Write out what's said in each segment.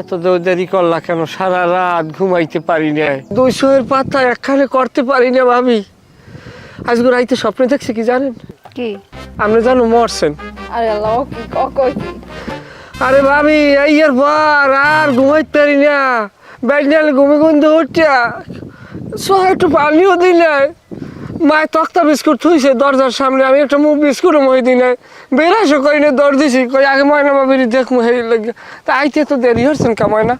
এত দেরি করলা কেন? সারা রাত ঘুমাইতে পারি না, 200 পাতা একখানে করতে পারি না ভাবি। আজকে রাইতে স্বপ্নে দেখছি কি জানেন? কি? আপনি জানো মরছেন। আরে আল্লাহ, কি কই কি? আরে ভাবি এইয়ের পর আর ঘুমাইতে পারি না, বেড়ালে ঘুমে ঘুমতে উঠিয়া একটু পানিও দিই নাই। মায়ের তক্তা বিস্কুট থুইছে দরজার সামনে, আমি একটা মুখ বিস্কুটও মই দিই নাই। বেরাসও কই না, দর দিছি কই আগে ময়না বাবির দেখমু হেরি লাগে। তা আইতে তো দেরি হচ্ছেন কা ময়না?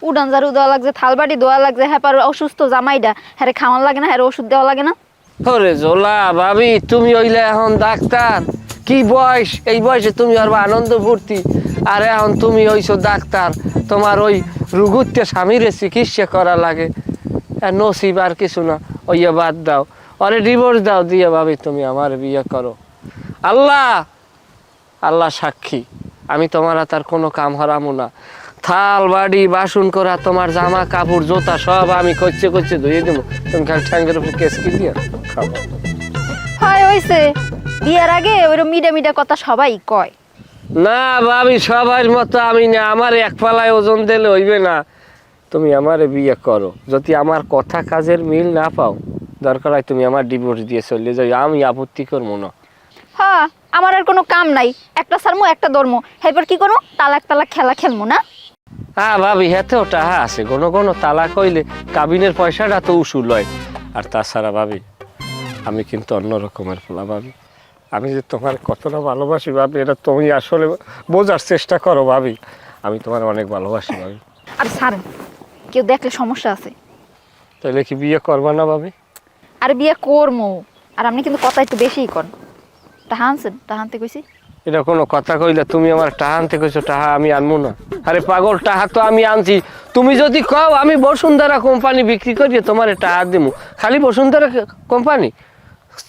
উডান ঝাড়ু দেওয়া লাগছে, থালবাটি দেওয়া লাগছে, হ্যাঁ পার অসুস্থ জামাইডা, হ্যাঁ খাওয়ান লাগে না, হ্যাঁ ওষুধ দেওয়া লাগে না। ওরে জোলা ভাবি, তুমি হইলে এখন ডাক্তার, কি বয়স, এই বয়সে তুমি আর আনন্দ ফুর্তি, আর এখন তুমি হইছো ডাক্তার, তোমার ওই রুগুতে স্বামীর চিকিৎসা করা লাগে। নসিব আর কিছু না, ওইয়া বাদ দাও, আরে ডিভোর্স দাও, দিয়ে ভাবি তুমি আমার বিয়ে করো। আল্লাহ আল্লাহ সাক্ষী, আমি তোমার তার কোনো কাম হারামো না। থাল বাড়ি বাসন করা, তোমার জামা কাপড় জোতা সব আমি কচ্ছে কচ্ছে ধুয়ে দেবো, তুমি খালি ঠ্যাঙ্গের উপর কেস কি দিয়ে খাবো। হয় হইছে, বিয়ের আগে ওইরকম মিডা মিডা কথা সবাই কয়। না ভাবি, সবার মতো আমি না, আমার এক পালায় ওজন দিলে হইবে না। তুমি আমারে বিয়ে করো, যদি আমার কথা কাজের মিল না পাও, দরকার হয় তুমি আমার ডিভোর্স দিয়ে চলে যাও, আমি আপত্তি করবো না। হ্যাঁ, আমার আর কোনো কাম নাই, একটা সারমো একটা ধর্ম, এরপর কি করবো? তালাক তালাক খেলা খেলবো না? হ্যাঁ ভাবি, হেতেও টাহা আছে, কোনো কোনো তালাক হইলে কাবিনের পয়সাটা তো উসুল হয়। আর তাছাড়া ভাবি, আমি কিন্তু অন্য রকমের ফোলা ভাবি, আমি যে তোমার কতটা ভালোবাসি ভাবি, এটা তুমি আসলে বোঝার চেষ্টা করো ভাবি, আমি তোমার অনেক ভালোবাসি ভাবি। আর ছাড়েন, কেউ দেখলে সমস্যা আছে। তাহলে কি বিয়ে করবা না ভাবি? আর বিয়ে করবো, আর আপনি কিন্তু কথা একটু বেশিই করেন। টাহা আনছেন? টাহা আনতে কইছি। এটা কোনো কথা কইলে? তুমি আমার টাহা আনতে কইছো, টাহা আমি আনবো না? আরে পাগল, টাহা তো আমি আনছি। তুমি যদি কও আমি বসুন্ধরা কোম্পানি বিক্রি করিয়ে তোমার টাহা দেবো, খালি বসুন্ধরা কোম্পানি,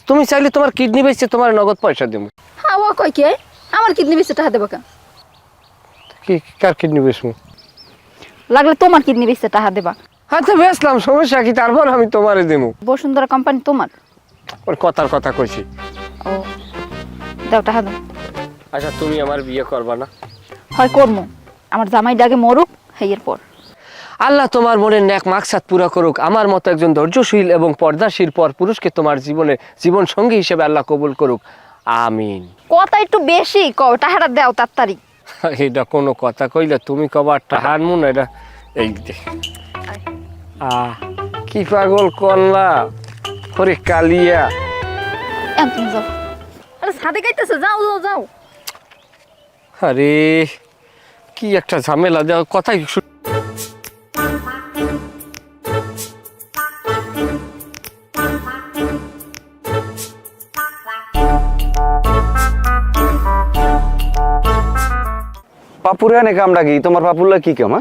তুমি চাইলে তোমার কিডনি বেচে তোমার নগদ পয়সা দেবো। হ্যাঁ, ও কই কে আমার কিডনি বেচে টাহা দেবো কেন? কি কার কিডনি বেচবো? লাগলে তোমার কিডনি বেচে টাহা দেবা। হ্যাঁ তো বেচলাম, সমস্যা কি? তারপর আমি তোমারে দেবো। বসুন্ধরা কোম্পানি তোমার? ওর কথার কথা কইছি। ও দাও, টাহা দাও। আচ্ছা, তুমি আমার বিয়ে করবা না? হয় করবো, আমার জামাই ডাকে মরুক, হেয়ের পর। আল্লাহ তোমার মনের ন্যাক মাকসাদ পুরা করুক। আমার মতো একজন ধৈর্যশীল এবং পর্দাশীল পর পুরুষকে তোমার জীবনে জীবন সঙ্গী হিসেবে আল্লাহ কবুল করুক, আমিন। কথা একটু বেশি কও, টাহাটা দাও তাড়াতাড়ি। এটা কোনো কথা কইলে? তুমি কবার টাহার মুন, এটা এই দে। কি পাগল করলা ওরে কালিয়া। তুমি যাও, আরে ছাদে গাইতেছে, যাও যাও যাও। আরে কি একটা ঝামেলা, দেওয়া কথাই পাপুরে এনে কামটা কি? তোমার পাপুলা কি কাম?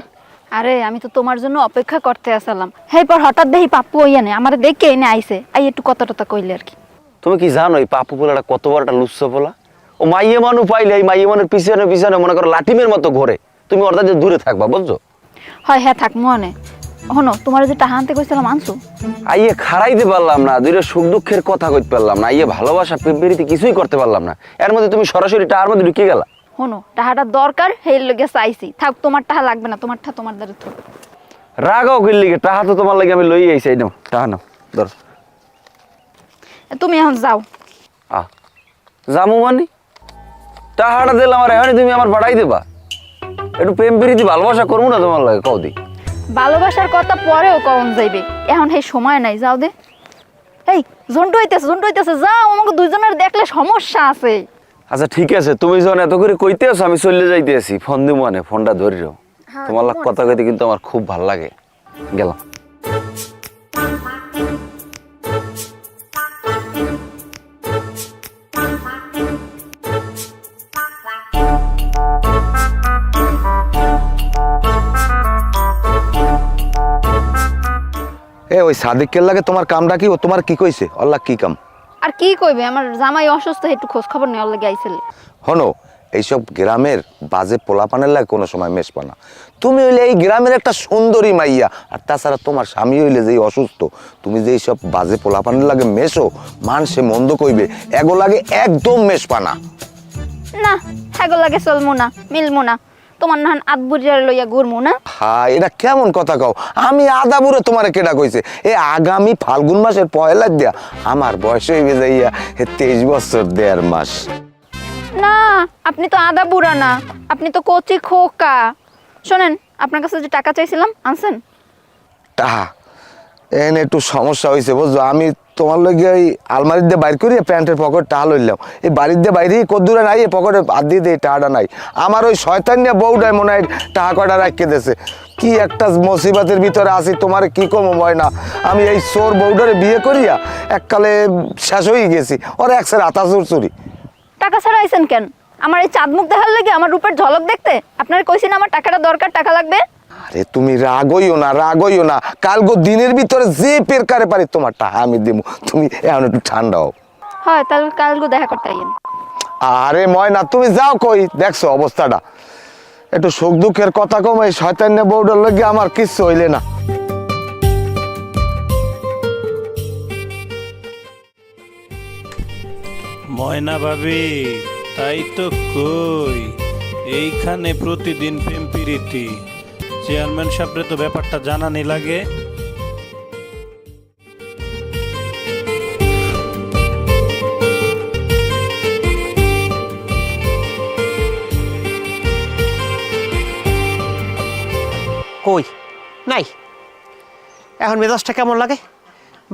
আরে আমি তো তোমার জন্য অপেক্ষা করতে আসলাম, হেই পর হঠাৎ দেখি পাপ্পু ওইয়া নেই, আমার দেখে এনে আইছে, আই একটু কথা টথা কইলে আর কি। তুমি কি জানো এই পাপু পোলাটা কত বড় একটা লুচ্ছ পোলা? ও মাইয়ে মানু পাইলে এই মাইয়ে মানুর পিছনে পিছনে মনে করো লাঠিমের মতো ঘোরে, তুমি ওর থেকে দূরে থাকবা, বুঝছো? হয় হ্যাঁ, থাক মনে। হনো, তোমার যে টাহা আনতে কইছিলাম আনছো? আইয়ে খাড়াইতে পারলাম না, দুইটা সুখ দুঃখের কথা কইতে পারলাম না, আইয়ে ভালোবাসা প্রেমপ্রীতি কিছুই করতে পারলাম না, এর মধ্যে তুমি সরাসরি টাহার মধ্যে ঢুকে গেলা। হনো, টাহাটা দরকার, হেই লগে চাইছি, থাক তোমার টাহা লাগবে না, তোমারটা তোমার দ্বারা থাক। রাগাও কিল্লিগে, টাহা তো তোমার লাগে আমি লই আইছি, এই নাও টাহা নাও, ধর। তুমি এখন যাও। জামু মানে টাহাটা দিলাম আর এখন তুমি আমার বাড়াই দেবা? একটু প্রেম প্রীতি ভালোবাসা করবো না তোমার লাগে? কও দি। ভালোবাসার কথা পরেও কখন যাইবে, এখন সেই সময় নাই, যাও দে। এই ঝন্টু হইতেছে, যাও, আমাকে দুইজনের দেখলে সমস্যা আছে। আচ্ছা ঠিক আছে, তুমি যখন এত করে কইতে আছো আমি চলে যাইতে আছি, ফোন দিব মানে, ফোনটা ধরিও। তোমার লাগ কথা কইতে কিন্তু আমার খুব ভাল লাগে, গেলাম। ওই সাদিকের লাগে তোমার কামটা কি? ও তোমার কি কইছে? আল্লাহ কি কাম? আর কি কইবে, আমার জামাই অসুস্থ, একটু খোঁজ খবর নেওয়ার লাগে আইছিল। হনো, এইসব গ্রামের বাজে পোলাপানের লাগে কোনো সময় মেশবা না। তুমি হইলে এই গ্রামের একটা সুন্দরী মাইয়া, আর তাছাড়া তোমার স্বামী হইলে যে অসুস্থ, তুমি যে এইসব বাজে পোলাপানের লাগে মেশো, সে মন্দ কইবে, এগো লাগে একদম মেশবা না। না, হ্যাগো লাগে চলমু না, মিলমু না। তোমার না আদবুরিয়ার লইয়া ঘুরমু না? হ্যাঁ, এটা কেমন কথা কও? আমি আদা বুড়ো তোমারে কেডা কইছে? এই আগামী ফাল্গুন মাসের পয়লা দিয়া আমার বয়স হইবে যাইয়া 23 বছর 1.5 মাস। না, আপনি তো আদা বুড়া না, আপনি তো কচি খোকা। শোনেন, আপনার কাছে যে টাকা চাইছিলাম আনছেন? টাহা এনে একটু সমস্যা হয়েছে বুঝছো। আমি তোমার লগে ওই আলমারির দিয়ে বাইর করি প্যান্টের পকেট টাহা লইলাম, এই বাড়ির দিয়ে বাইরে কদ্দূরে নাই, এই পকেটে হাত দিয়ে দিয়ে টাহাটা নাই। আমার ওই শয়তান নিয়ে বউটাই মনে হয় টাহা কটা রাখিয়ে দিয়েছে। কি একটা মুসিবতের ভিতরে আছি, তোমার কি কম হয় না। আমি এই চোর বউটারে বিয়ে করিয়া এককালে শেষ হয়ে গেছি, ওর একসের আতা চুরি। টাকা ছাড়া আইছেন কেন? আমার এই চাঁদ মুখ দেখার লাগে, আমার রূপের ঝলক দেখতে? আপনার কইছি না আমার টাকাটা দরকার, টাকা লাগবে। আরে তুমি রাগইও না, রাগইও না। কালগো দিনের ভিতরে যে পেরকারে পারি তোমার টাকা আমি দেবো, তুমি এখন একটু ঠান্ডা হও। হয় তাহলে কালকে দেখা করতে আইয়েন। আরে ময়না, তুমি যাও কই, দেখছো অবস্থাটা। একটু সুখ দুঃখের কথা কম, এই শয়তান বউটার লগে আমার কিচ্ছু হইলে না। ময়না ভাবি, তাই তো কই, এইখানে প্রতিদিন প্রেম প্রীতি। চেয়ারম্যান সাহেবরে তো ব্যাপারটা জানানি লাগে। কই নাই, এখন মেজাজটা কেমন লাগে?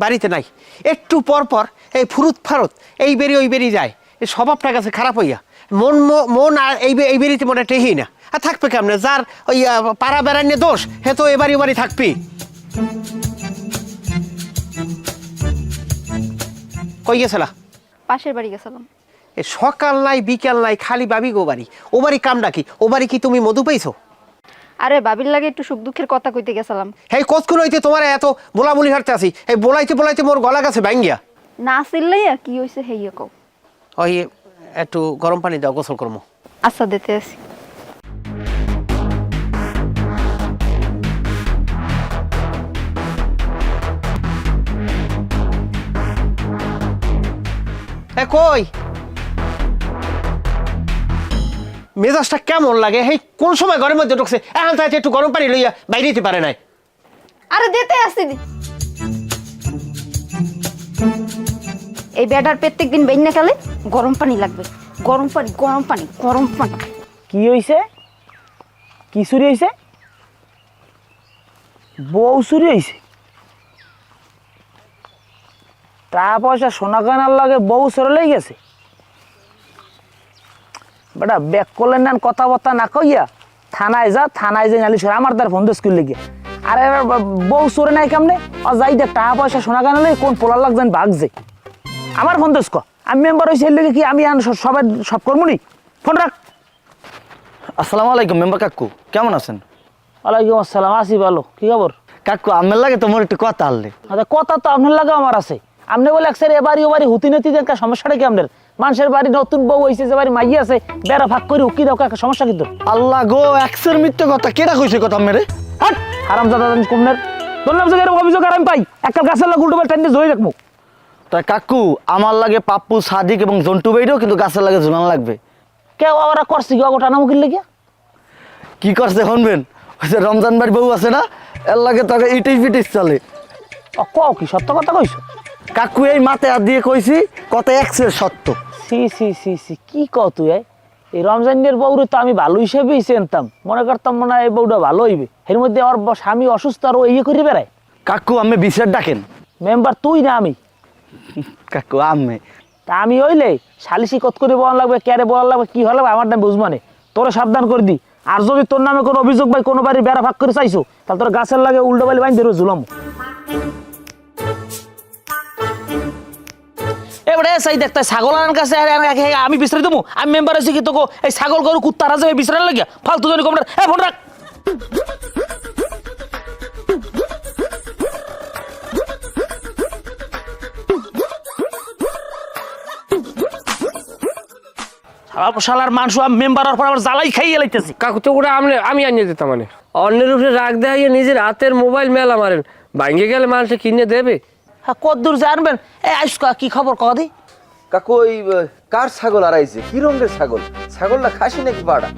বাড়িতে নাই, একটু পর পর এই ফুরুত ফারুত এই বেরি ওই বেরি যায়। এই স্বভাবটা গেছে খারাপ হইয়া, মন আর এই বেরিতে মনে টেহি না। আর থাকবে কেমনে? যার ওই পাড়া বেড়াইনে দোষ, হে তো এবারই বাড়ি থাকবি। কই গেছিলা? পাশের বাড়ি গেছিলাম। এ সকাল নাই বিকাল নাই, খালি বাবি গো বাড়ি, ও বাড়ি কাম ডাকি। ও বাড়ি কি তুমি মধু পাইছো? আরে বাবির লাগে একটু সুখ দুঃখের কথা কইতে গেছিলাম। এই কতক্ষণ হইতে তোমার এত বোলাবুলি হারতে আছি, এই বলাইতে বলাইতে মোর গলা গেছে ভাঙ্গিয়া। না চিল্লাইয়া কি হইছে হেইয়া কও। ওই একটু গরম পানি দাও, গোসল করবো। আচ্ছা, দিতে আসি। কই মেজাজটা কেমন লাগে? হেই কোন সময় ঘরের মধ্যে ঢুকছে, এখন তাই একটু গরম পানি লইয়া বাইরে দিতে পারে নাই। আরে দিতে আসি। এই বেটার প্রত্যেকদিন বেইনা খেলে গরম পানি লাগবে, গরম পানি গরম পানি গরম পানি। কি হইছে? কি চুরি হইছে? বউ চুরি হইছে? টাকা পয়সা সোনা গয়নার লাগে বউ চোরে গেছে? বেটা ব্যাক করলেন না, কথাবার্তা না কইয়া থানায় যা, থানায় যে নালিশ আমার তার ফোন দোষ করলে গিয়া। আরে বউ চোরে নাই কেমনে? যাই দেখ টাকা পয়সা সোনা গয়না লাগে কোন পোলার লাগ যান ভাগছে। আমার ফোন দোষ ক, আমি মেম্বার হয়েছি লেগে কি আমি সবাই সব করবো নি? ফোন রাখ। আসসালামু আলাইকুম মেম্বার কাকু, কেমন আছেন? ওয়ালাইকুম আসসালাম, আছি ভালো। কি খবর? কাকু আপনার লাগে তোমার একটু কথা আনলে। আচ্ছা, কথা তো আপনার লাগে আমার আছে। আপনি বলে একসাথে এবারই ওবারই হুতি নতি একটা সমস্যাটা কি আপনার? মানুষের বাড়ি নতুন বউ হয়েছে, যে বাড়ি মাইয়া আছে, বেড়া ভাগ করে উকি দাও, একটা সমস্যা কিন্তু। আল্লাহ গো, একশের মিথ্যে কথা কেটা কইছে কথা মেরে? হাট হারাম জাদা কমনের বললাম যে এরকম অভিযোগ আর আমি পাই একটা গাছের লাগে উল্টো টাইম দিয়ে ধরে রাখবো। তাই কাকু আমার লাগে পাপ্পু সাদিক এবং জন্টু ভাইরও কিন্তু গাছের লাগে ঝুলান লাগবে। কেউ ওরা করছে কি ওটা নামুকির লেগে? কি করছে শুনবেন? ওই যে রমজান ভাইয়ের বউ আছে না, এর লাগে তাকে ইটিস পিটিস চলে। কও কি সত্য কথা কইছো? কাকু এই মাথায় হাত দিয়ে কইছি, কথা একশের সত্য। সি সি সি সি কি কও তুই? এই রমজানের বউরে তো আমি ভালো হিসেবেই চিনতাম, মনে করতাম মনে হয় এই বউটা ভালো হইবে। এর মধ্যে ওর স্বামী অসুস্থ আর ও ইয়ে করে বেড়ায়। কাকু আমি বিচার ডাকেন। মেম্বার তুই না আমি? কাকু আমি তা আমি হইলে সালিশি কত করে বলা লাগবে, ক্যারে বলা লাগবে, কি হলে আমার নাম বুঝবো না। তোরা সাবধান করে দি। আর যদি তোর নামে কোনো অভিযোগ ভাই কোনো বাড়ি বেড়া ভাগ করে চাইছো, তাহলে তোর গাছের লাগে উল্টো বালি বাইন ধরে ঝুলাম। এবারে সেই দেখতে ছাগল আনার কাছে আমি বিশ্রাই দেবো? আমি মেম্বার আছি কি তোকে এই ছাগল গরু কুত্তা রাজা বিশ্রাই লাগিয়া ফালতু জন্য কমরা ফোন রাখ। শালার মাংস মেম্বার হওয়ার পর আবার জ্বালাই খাইয়ে লাইতেছি। কাকু তো ওটা আমি আনিয়ে দিতাম, মানে অন্যের উপরে রাগ দেখাইয়ে নিজের হাতের মোবাইল মেলা মারেন, ভাঙ্গে গেলে মানুষে কিনে দেবে। হ্যাঁ, কত দূর জানবেন? এই আইসকা কি খবর কদি? কাকু ওই কার ছাগল আড়াইছে? কি রঙের ছাগল? ছাগলটা খাসি নাকি পাড়া?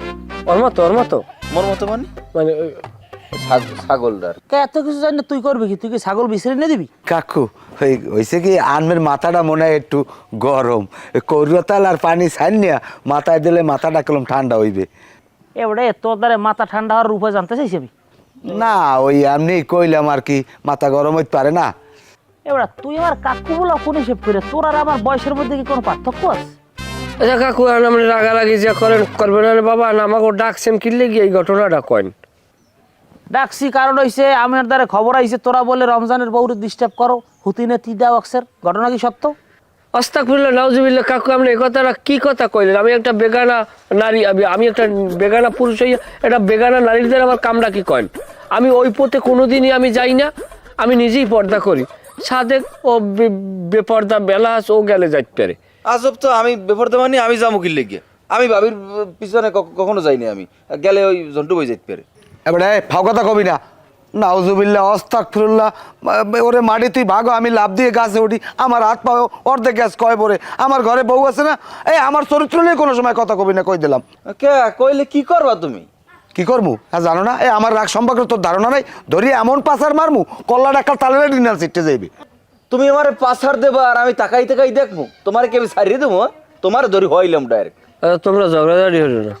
ওর মতো মোর মতো মানে মানে ছাগলদার কে এত কিছু জানি না, তুই করবি কি? তুই কি ছাগল বিছড়ে নিয়ে দিবি? কাকু হয়েছে কি আনমের মাথাটা মনে হয় একটু গরম, করিয়তাল আর পানি ছাড়নিয়া মাথায় দিলে মাথাটা কলম ঠান্ডা হইবে। এবারে তোর দ্বারা মাথা ঠান্ডা হওয়ার উপায় জানতে চাইছি আমি। না ওই এমনি কইলাম আর কি, মাথা গরম হইতে পারে না। এবার তুই আমার কাকু বলা কোন হিসেব করে? তোর আর আমার বয়সের মধ্যে কি কোনো পার্থক্য আছে? আচ্ছা কাকু এখন আপনি রাগারাগি যা করেন করবেন না রে বাবা, না আমাকে ডাকছেন কিনলে গিয়ে এই ঘটনাটা কয়েন। ডাকছি কারণ হইছে আমার দ্বারা খবর আইছে তোরা বলে রমজানের বউরে ডিস্টার্ব করো, হুতিনে তিদা অক্সের। ঘটনা কি সত্য? আস্তাগফিরুল্লাহ নাউজুবিল্লাহ। কাকু আপনি এই কথাটা কি কথা কইলেন? আমি একটা বেগানা নারী, আমি একটা বেগানা পুরুষ হইয়া একটা বেগানা নারীদের আমার কামটা কি কয়েন? আমি ওই পথে কোনোদিনই আমি যাই না, আমি নিজেই পর্দা করি। সাদেক ও বেপর্দা বেলাস ও গেলে যাইতে পারে। আজব তো, আমি বেপরদা মানে আমি যাবো কি লেগে? আমি ভাবির পিছনে কখনো যাইনি, আমি গেলে ওই জন্টু বই যাইতে পারে। এবারে ফাও কথা কবি না, নাউজুবিল্লাহ আস্তাগফিরুল্লাহ। ওরে মাটি তুই ভাগো, আমি লাভ দিয়ে গাছে উঠি, আমার হাত পাও অর্ধেক গ্যাস কয় পরে। আমার ঘরে বউ আছে না, এই আমার চরিত্র নিয়ে কোনো সময় কথা কবি না, কই দিলাম। কে কইলে কি করবা তুমি? কি করবো হ্যাঁ জানো না, এই আমার রাগ সম্পর্কে তোর ধারণা নাই। ধরি এমন পাচার মারমু, কল্লা ডাক্তার তালের ডিনার সিটে যাইবে। তুমি আমার পাছার দেবা আর আমি তাকাই তাকাই দেখবো? তোমার কি আমি ছাড়িয়ে দেবো? তোমার ধরি হইলাম ডাইরেক্ট। তোমরা ঝগড়াঝাড়ি হলো না,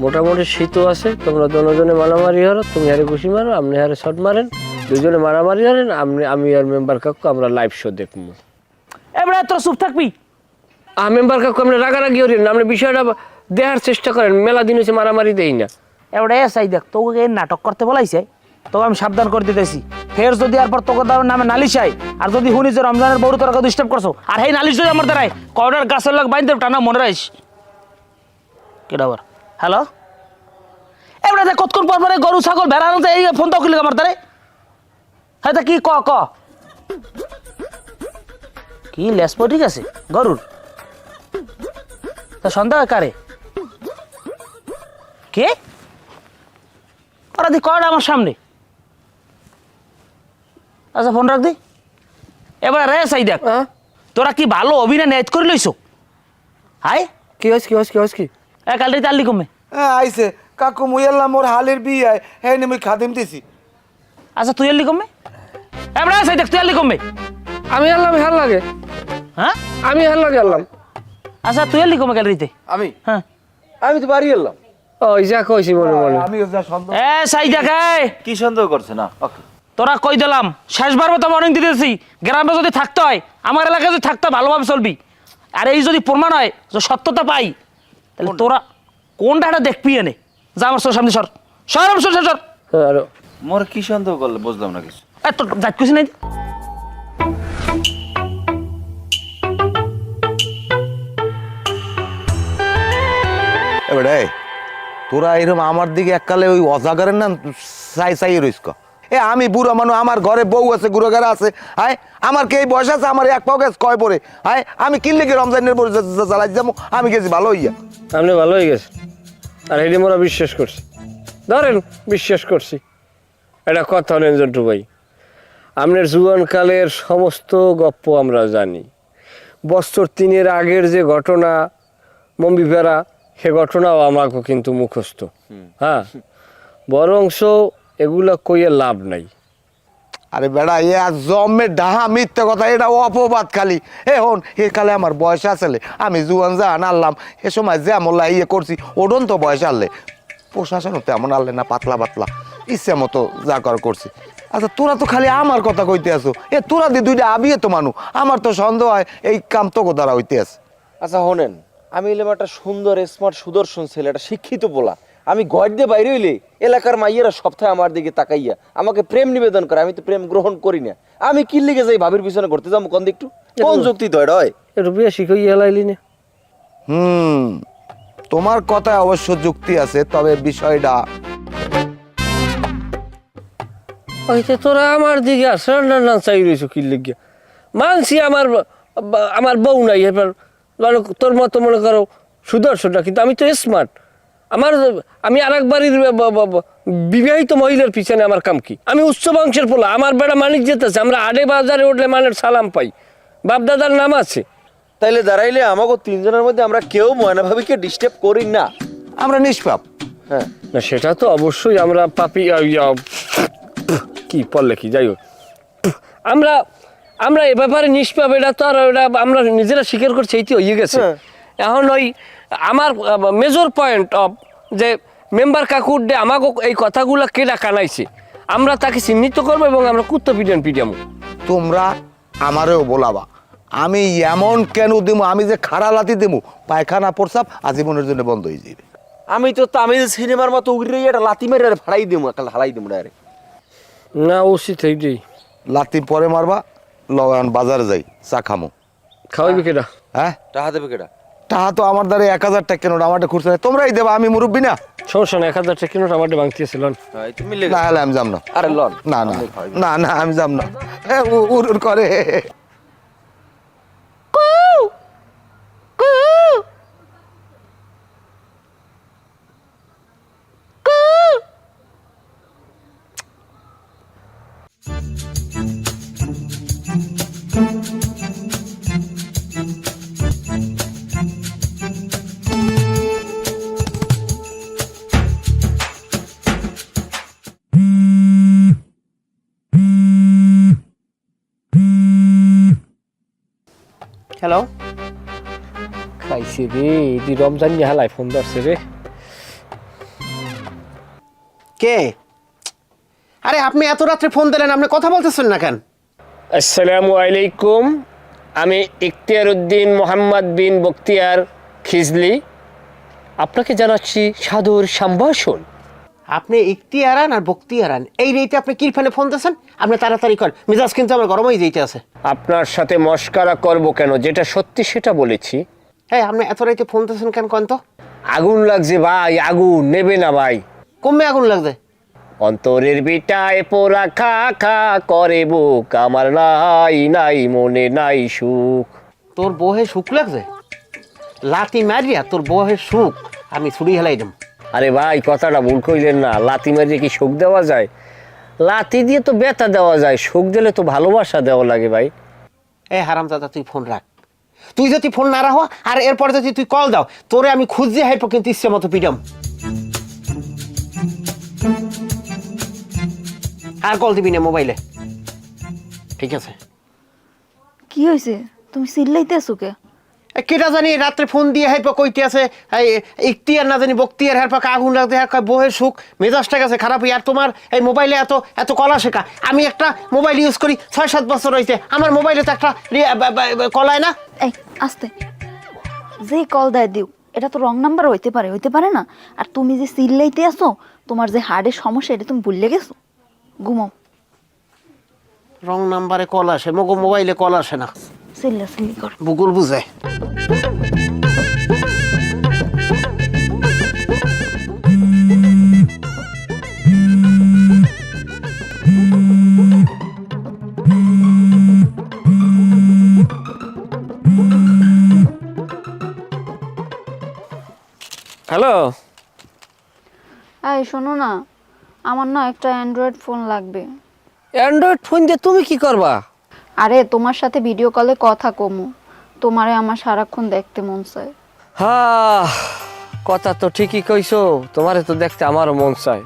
মোটামুটি শীতও আছে, তোমরা দুজনে মারামারি হলো। তুমি হারে ঘুষি মারো, আপনি হারে শট মারেন, দুজনে মারামারি হলেন। আমি আর মেম্বার কাকু আমরা লাইভ শো দেখবো। এবারে তোর চুপ থাকবি। মেম্বার কাকু আপনি রাগারাগি হলেন, আপনি বিষয়টা দেখার চেষ্টা করেন। মেলা দিন হচ্ছে মারামারি দেই না। এবারে চাই দেখ, তোকে এই নাটক করতে বলাইছে, তোকে আমি সাবধান করে দিতেছি। ফের যদি আর পর তোকে নামে নালিশ আই, আর যদি শুনি যে রমজানের বউরে তোরা ডিস্টার্ব করছো, আর এই নালিশ যদি আমার দ্বারাই কয়টার গাছের লোক বাইন্দে টানা মনে রাখিস। কেডা আবার হ্যালো? এবারে দেখ কতক্ষণ পর পরে গরু ছাগল ভেড়ানো যায়, এই ফোন তো কিনলে আমার দ্বারে। হ্যাঁ তা কি ক কি লেসপো ঠিক আছে গরুর? তা সন্দেহ কারে? কে ওরা দি কয়টা আমার সামনে? আচ্ছা ফোন রাখ দি। এবার রে সাই দেখ, তোরা কি ভালো অভিনয় নেট করে লইছো? হাই কি হস কি হস কি হস কি? কাল রাতে আল্লি কমে আইসে কাকু মুই এলাম মোর হালের বিয়ে, হ্যাঁ আমি খাদিম দিছি। আচ্ছা তুই আল্লি কমে? এবার সাই দেখ তুই আল্লি কমে। আমি আনলাম হেল লাগে, হ্যাঁ আমি হেল লাগে আনলাম। আচ্ছা তুই আল্লি কমে কাল রাতে? আমি হ্যাঁ আমি তো বাড়ি এলাম। ওই যা কইছি মনে মনে। আমি যা সন্দেহ সাই দেখ কি সন্দেহ করছে না? ওকে তোরা কই দিলাম শেষবার মতো ওয়ার্নিং দিতেছি, গ্রামে যদি থাকতে হয়, আমার এলাকায় যদি থাকতে হয়, ভালোভাবে চলবি। আর এই যদি প্রমাণ হয় যে সত্যতা পাই, তাহলে তোরা কোনটা দেখবি এনে। যা আমার সর সামনে সর সর আমার সর সর সর। আর মোর কি সন্দেহ করলে বুঝলাম না কিছু। তোর যাই খুশি নাই? এবারে তোরা এরকম আমার দিকে এককালে ওই অজাগারের নাম চাই রইস ক। আমি বুড়ো মানুষ, আমার ঘরে বউ আছে, গুড়োগারা আছে। হায় আমার কে এই বয়স আছে, আমার এক পাও গেছে কয় পরে। হায় আমি কিনলে কি রমজানের পরে জ্বালাই যাবো? আমি গেছি ভালো হইয়া। আপনি ভালো হয়ে গেছে, আর এটি মোরা বিশ্বাস করছি। ধরেন বিশ্বাস করছি। এটা কথা হলেন জন্টু ভাই, আপনার জীবনকালের সমস্ত গপ্প আমরা জানি। বছর 3 আগের যে ঘটনা মম্বি ফেরা, সে ঘটনাও আমাকে কিন্তু মুখস্থ। হ্যাঁ বরংশ এগুলো কইয়ে লাভ নাই। আরে বেড়া এ জমে ডাহা মিথ্যে কথা, এটা অপবাদ খালি। এ হন এ কালে আমার বয়স আসলে, আমি জুয়ান যা আনলাম এ সময় যে আমল্লা ইয়ে করছি, ওডন তো বয়স আনলে প্রশাসন তেমন আনলে না, পাতলা পাতলা ইচ্ছে মতো যা কর করছি। আচ্ছা তোরা তো খালি আমার কথা কইতে আসো, তোরা দি দুইটা আবিয়ে তো মানু, আমার তো সন্দেহ হয় এই কাম তোকে দ্বারা হইতে আছে। আচ্ছা শোনেন, আমি এলাম একটা সুন্দর স্মার্ট সুদর্শন ছেলে, একটা শিক্ষিত পোলা। আমি ঘর দিয়ে বাইরে হইলে এলাকার মাইয়েরা সপ্তাহে আমার দিকে তাকাইয়া আমাকে প্রেম নিবেদন করে, আমি তো প্রেম গ্রহণ করি না। আমি কি লিগে যাই ভাবির পিছনে ঘুরতে যাবো? কোন একটু কোন যুক্তি তো এটা হয়? একটু বেশি কই হেলাইলি না। তোমার কথায় অবশ্য যুক্তি আছে, তবে বিষয়টা ওইতে তোরা আমার দিকে আসলে না চাই রয়েছো কি লিখিয়া মানছি। আমার বউ নাই, এবার তোর মতো মনে করো সুদর্শনটা, কিন্তু আমি তো স্মার্ট। আমি আর এক বাড়ির বিবাহিত মহিলার পিছনে আমার কাম কি? আমি উচ্চ বংশের পোলা, আমার বেড়া মানিক যেতেছে। আমরা আড়ে বাজারে উঠলে মানের সালাম পাই, বাপ দাদার নাম আছে। তাইলে দাঁড়াইলে আমাকে 3 জনের মধ্যে আমরা কেউ ময়না ভাবিকে ডিস্টার্ব করি না, আমরা নিষ্পাপ। হ্যাঁ না সেটা তো অবশ্যই আমরা পাপি কি পড়লে কি যাই হোক আমরা আমরা এ ব্যাপারে নিষ্পাপ, এটা তো আর এটা আমরা নিজেরা স্বীকার করছি, এইটি হয়ে গেছে। এখন ওই আমার মেজর পয়েন্ট অফ যে মেম্বার কাকুর ডে আমাকে এই কথাগুলো কেডা কানাইছে, আমরা তাকে চিহ্নিত করবো এবং আমরা কুত্তো পিডিয়ামো। তোমরা আমারেও বলাবা, আমি এমন কেন দেবো, আমি যে খাড়া লাতি দেবো, পায়খানা প্রসাব আজীবনের জন্য বন্ধ হয়ে যাবে। আমি তো তামিল সিনেমার মতো উগরে একটা লাতি মেরে ফাড়াই দেবো, একটা হালাই দেবো ডাইরেক্ট। না উচিত এইটাই। লাতি পরে মারবা, লগান বাজারে যাই চা খামো। খাওয়াইবে কেডা? হ্যাঁ টাকা দেবে কেটা? টাকা তো আমার দ্বারা 1000 টাকা কেন, আমারটা খুঁজছে না, তোমরাই দেবা, আমি মুরব্বী না। সমস্যা না, 1000 টাকা কিনো আমাদের ভাঙতিয়েছিল। হ্যাঁ তুমি মিলে না হলে আমি যাম না। আরে লন না না না না আমি যাম না, উর উর করে। হ্যালো, খাইছি রে, এটি রমজান নিয়ে হালাই ফোন ধরছে রে। কে? আরে আপনি এত রাত্রে ফোন দিলেন, আপনি কথা বলতেছেন না কেন? আসসালামু আলাইকুম, আমি ইখতিয়ার উদ্দিন মোহাম্মদ বিন বখতিয়ার খিজলি, আপনাকে জানাচ্ছি সাদর সম্ভাষণ। আপনি ইখতিয়ারান আর বখতিয়ারান, এই রেটে আপনি কি ফোনে ফোন দিয়েছেন? আপনি তাড়াতাড়ি করেন, মিজাজ কিন্তু আমার গরম হয়ে যেতে আছে। আপনার সাথে মস্কারা করব কেন, যেটা সত্যি সেটা বলেছি। হ্যাঁ, আপনি এত রাইতে ফোন দিয়েছেন কেন কোন তো? আগুন লাগছে ভাই, আগুন নেবে না ভাই। কমে আগুন লাগছে? অন্তরের বিটায় পোড়া খা খা করে বুক, আমার নাই নাই মনে নাই সুখ। তোর বউহে সুখ লাগছে? লাতি মারিয়া তোর বউহে সুখ আমি ছুরি হেলাই দেব। আরে ভাই কথাটা ভুল কইলেন না, লাতি মারিয়ে কি সুখ দেওয়া যায়? লাতি দিয়ে তো ব্যথা দেওয়া যায়, সুখ দিলে তো ভালোবাসা দেওয়া লাগে ভাই। এ হারামজাদা, তুই ফোন রাখ। তুই যদি ফোন না রাখো আর এরপর যদি তুই কল দাও, তোরে আমি খুঁজে হাইপো কিন্তু ইচ্ছে মতো পিডাম। আর কল দিবি না মোবাইলে, ঠিক আছে? কি হয়েছে? তুমি চিল্লাইতেছো কে? কেটা জানি রাত্রে ফোন দিয়ে হাইপো কইতে আছে ইখতিয়ার না জানি বখতিয়ার, হের পাকে আগুন লাগতে, হ্যাঁ কয় বউয়ের সুখ, মেজাজটা গেছে খারাপ হই। আর তোমার এই মোবাইলে এত এত কলা শেখা। আমি একটা মোবাইল ইউজ করি 6-7 বছর হইতে, আমার মোবাইলে তো একটা কলায় না। এই আস্তে, যে কল দেয় দিও, এটা তো রং নাম্বার হইতে পারে না। আর তুমি যে চিল্লাইতে আসো, তোমার যে হার্টের সমস্যা, এটা তুমি ভুলে গেছো। ঘুমাও। রং নাম্বারে কল আসে, মগো মোবাইলে কল আসে না। চিল্লাচিল্লি কর। ভূগোল বুঝে। হ্যালো, এই শোনো না, আমার না একটা অ্যান্ড্রয়েড ফোন লাগবে। অ্যান্ড্রয়েড ফোন দিয়ে তুমি কি করবা? আরে তোমার সাথে ভিডিও কলে কথা কমু, তোমারে আমার সারাক্ষণ দেখতে মন চায়। হ্যাঁ, কথা তো ঠিকই কইছো, তোমারে তো দেখতে আমারও মন চায়।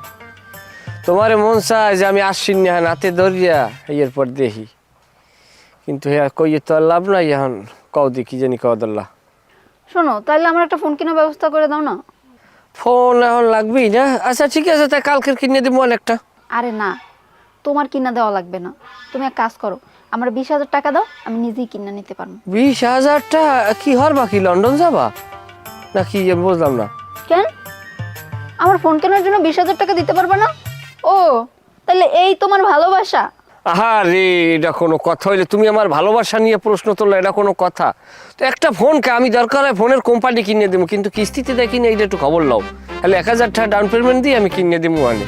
তোমারে মন চায় যে আমি আসিন না হাতে ধরিয়া এরপর দেখি, কিন্তু হ্যাঁ কইয়ে তো আর লাভ নাই। এখন কও দেখি জানি কও দল্লা। শোনো, তাহলে আমার একটা ফোন কেনার ব্যবস্থা করে দাও না। ফোন এখন লাগবেই না? আচ্ছা ঠিক আছে, তাই কালকের কিনে দেবো অনেকটা। আরে না, তোমার কিনা দেওয়া লাগবে না। তুমি এক কাজ করো, আমার 20,000 টাকা দাও, আমি নিজেই কিনে নিতে পারবো। 20,000 টাকা কি হরবা? কি লন্ডন যাবা নাকি? বুঝলাম না। কেন? আমার ফোন কেনার জন্য 20,000 টাকা দিতে পারবে না? ও তাহলে এই তোমার ভালোবাসা? আহা রে, এটা কোনো কথা হইলে? তুমি আমার ভালোবাসা নিয়ে প্রশ্ন তুললে, এটা কোনো কথা? তো একটা ফোনকে আমি দরকার হয় ফোনের কোম্পানি কিনে দেবো, কিন্তু কিস্তিতে দেয় কিনে, এইটা একটু খবর লাও। তাহলে 1,000 টাকা ডাউন পেমেন্ট দিয়ে আমি কিনে দেবো। মানে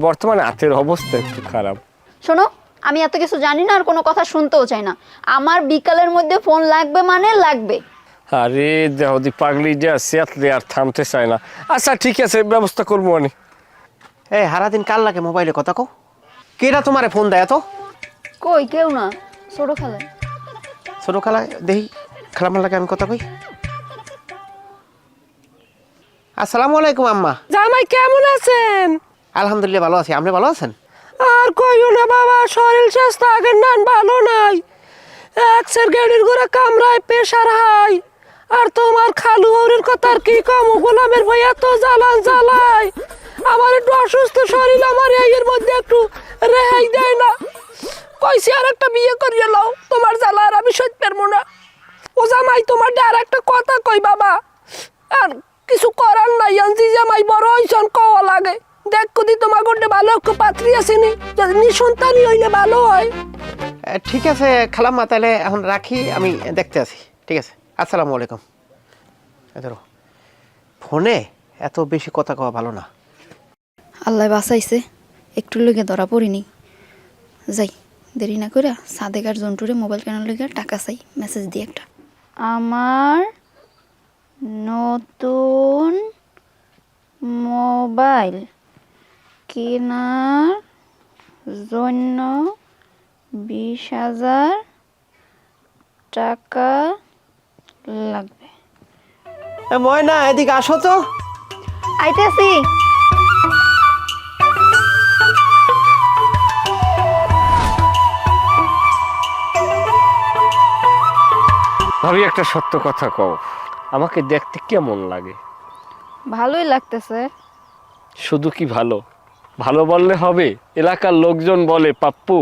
বর্তমানে হাতের অবস্থা একটু খারাপ। শোনো, আমি এত কিছু জানি না আর কোনো কথা শুনতেও চাই না। আমার বিকালের মধ্যে ফোন লাগবে মানে লাগবে। আরে দেহদি পাগলি যা সেতলে আর থামতে চায় না। আচ্ছা ঠিক আছে, ব্যবস্থা করবো আমি। এই সারাদিন কাল লাগে মোবাইলে কথা কও। কেটা তোমারে ফোন দেয় এত? কই কেউ না, ছোট খেলে। ছোট খেলা দেখি, খেলা লাগে আমি কথা কই। আসসালামু আলাইকুম আম্মা। জামাই কেমন আছেন? আলহামদুলিল্লাহ ভালো আছি, আপনি ভালো আছেন? আর কইও না বাবা, শরীর স্বাস্থ্য আগের নান ভালো নাই। এক্সের গাড়ির ঘোড়া কামড়ায়, প্রেশার হাই। আর তোমার খালু হরির কথা আর কি কম, গোলামের ভাই এত জ্বালায়। আমার একটু অসুস্থ শরীর, আমার এর মধ্যে একটু রেহাই দেয় না। কইছি আর একটা বিয়ে করিয়ে লও, তোমার জ্বালা আর আমি সহ্য পারবো না। ও জামাই, তোমার আর একটা কথা কই বাবা, আর কিছু করার নাই। আনছি জামাই বড় হইছন, কওয়া লাগে। দেখ কদি তোমার গোটে ভালো একটু পাত্রী আসেনি, যদি নিঃসন্তানই হইলে ভালো হয়। ঠিক আছে খালাম্মা, তাহলে এখন রাখি, আমি দেখতে আছি। ঠিক আছে, আসসালামু আলাইকুম। ধরো, ফোনে এত বেশি কথা কওয়া ভালো না। আল্লাহ বাঁচাইছে, একটু লগে ধরা পড়িনি। যাই, দেরি না করে সাদেক আর জন্টুরে মোবাইল কেনার লগে টাকা চাই, মেসেজ দিয়ে একটা। আমার নতুন মোবাইল কেনার জন্য 20,000 টাকা লাগবে। ময়না, এদিকে আসো তো। আইতেছি। ভাবি, একটা সত্য কথা কও, আমাকে দেখতে কেমন লাগে? ভালোই লাগতেছে। শুধু কি ভালো ভালো বললে হবে? এলাকার লোকজন বলে পাপ্পু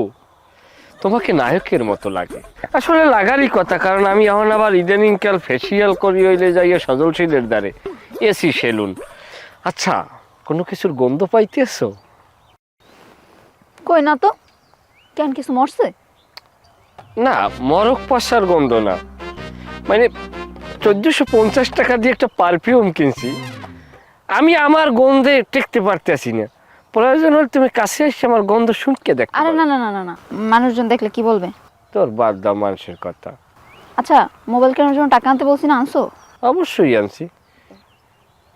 তোমাকে নায়কের মতো লাগে। আসলে লাগারই কথা, কারণ আমি এখন আবার ইদানিং কাল ফেসিয়াল করি হইলে যাইয়া সজলশীলের দ্বারে, এসি সেলুন। আচ্ছা, কোনো কিছুর গন্ধ পাইতেছো? কই না তো, কেন কিছু মরছে? না, মরক পশার গন্ধ না, মানে 1450 টাকা দিয়ে একটা পারফিউম কিনছি, আমি আমার গন্ধে টেকতে পারতেছি না। প্রয়োজন হলে তুমি কাছে এসে আমার গন্ধ শুনকে দেখ। আরে না না না না না, মানুষজন দেখলে কি বলবে? তোর বাদ দাও মানুষের কথা। আচ্ছা, মোবাইল কেনার জন্য টাকা আনতে বলছি না, আনছো? অবশ্যই আনছি,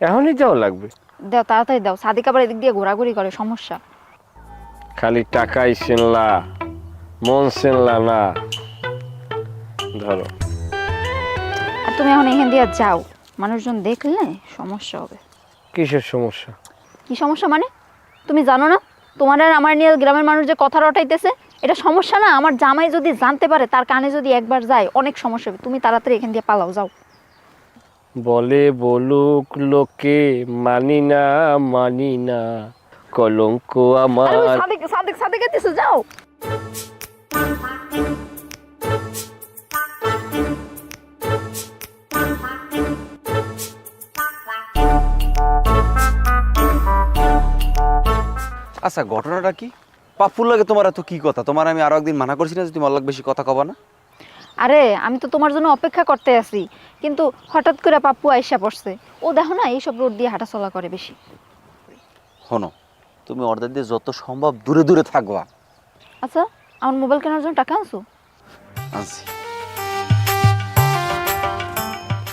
এখনই যাও লাগবে। দাও, তাড়াতাড়ি দাও, সাদিক আবার এদিক দিয়ে ঘোরাঘুরি করে, সমস্যা। খালি টাকাই চিনলা, মন চিনলা না। ধরো। আর তুমি এখন এখান দিয়ে যাও, মানুষজন দেখলে সমস্যা হবে। কিসের সমস্যা? কি সমস্যা মানে? তুমি জানো না তোমার আর আমার নিয়ে গ্রামের মানুষ যে কথা রটাইতেছে, এটা সমস্যা না? আমার জামাই যদি জানতে পারে, তার কানে যদি একবার যায়, অনেক সমস্যা হবে। তুমি তাড়াতাড়ি এখান দিয়ে পালাও, যাও। বলে বলুক লোকে, মানি না, কলঙ্ক আমার। সাদিক সাদিক সাদিক এসে যাও। আচ্ছা, ঘটনাটা কি? পাপ্পুর লাগে তোমার এত কি কথা? তোমার আমি আরো একদিন মানা করছি না যে তুমি অল্লাগ বেশি কথা কবা না? আরে, আমি তো তোমার জন্য অপেক্ষা করতে আছি, কিন্তু হঠাৎ করে পাপ্পু আইসা পড়ছে। ও দেখো না, এইসব রোড দিয়ে হাঁটাচলা করে বেশি। শোনো, তুমি ওদের দিয়ে যত সম্ভব দূরে দূরে থাকবা। আচ্ছা, আমার মোবাইল কেনার জন্য টাকা আনছো? আনছি।